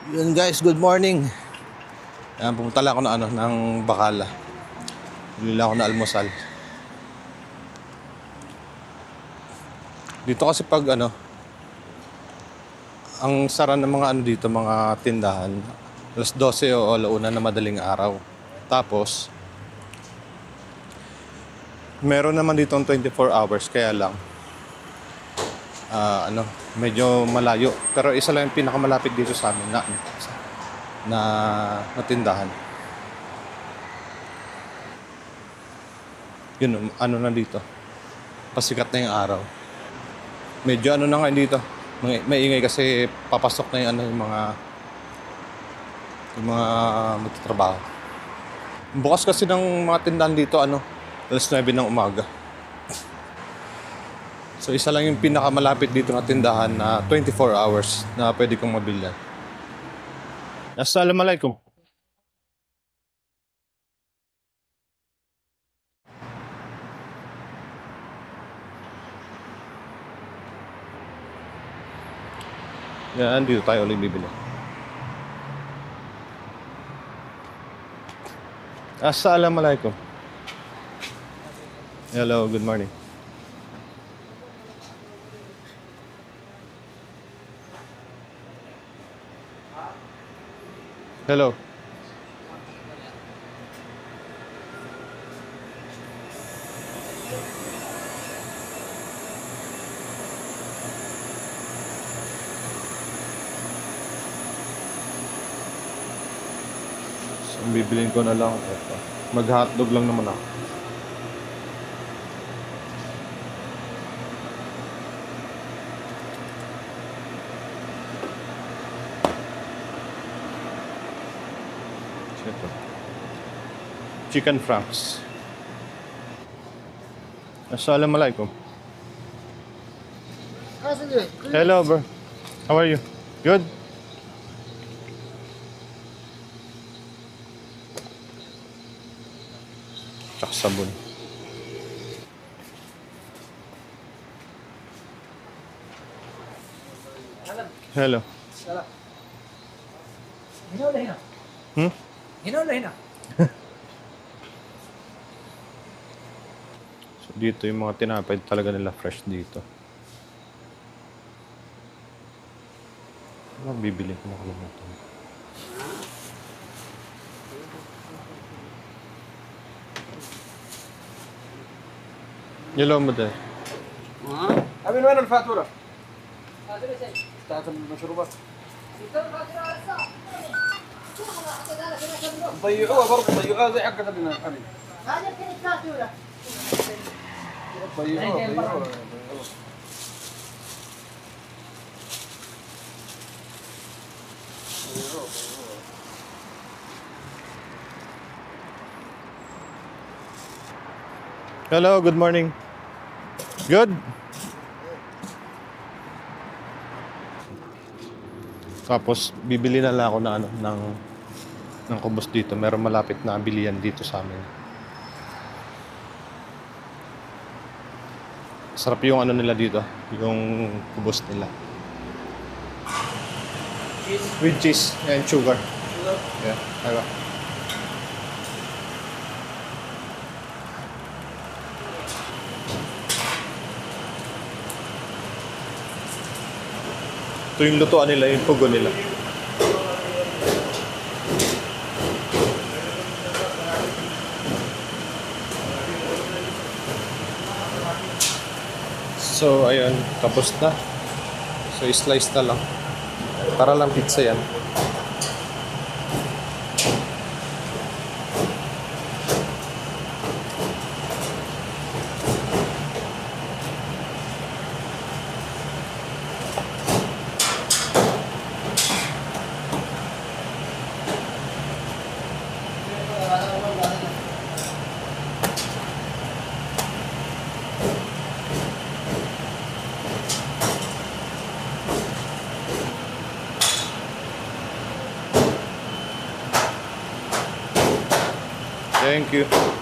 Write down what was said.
Yun guys, good morning. Ayan, pumunta lang ako ng Bacala. Bili lang ako na almusal. Dito kasi pag ang sara ng mga dito, mga tindahan, alas 12 o alauna na madaling araw. Tapos, meron naman dito 24 hours, kaya lang, medyo malayo. Pero isa lang yung pinakamalapit dito sa amin na tindahan. Yun, na dito. Pasikat na yung araw. Medyo na nga dito. Maingay kasi papasok na yung mga magtatrabaho. Bukas kasi ng mga tindahan dito, alas 9 ng umaga. So isa lang yung pinakamalapit dito na tindahan na 24 hours na pwede kong mabilhan. Assalamualaikum. Yan, dito tayo ulit bibili. Assalamualaikum. Hello, good morning. Hello. So, bibilin ko na lang ito. Mag-hotdog lang naman ako. Ito. Chicken franks. Assalamualaikum. Hello, bro. How are you? Good? Tsaka sabon. Hello. Hmm? So, dito yung mga tinapay talaga nila fresh dito. Ano bibili ko na kalimutan? Hello, mother. أبي وين الفاتورة؟ بتاعت المشروبات ضيعوها برضه ضيعوها زي حقت ابن الحبيب هذا كل الفاتورة ضيعوها Hello, good morning. Good? Tapos, bibili na lang ako ng kubos dito. Meron malapit na bilihan dito sa amin. Sarap yung nila dito. Yung kubos nila. With cheese and sugar. Yeah, aywa. Ito yung lutuan nila, yung pugo nila. So, ayun, tapos na. So, slice na lang. Para lang pizza yan. Thank you.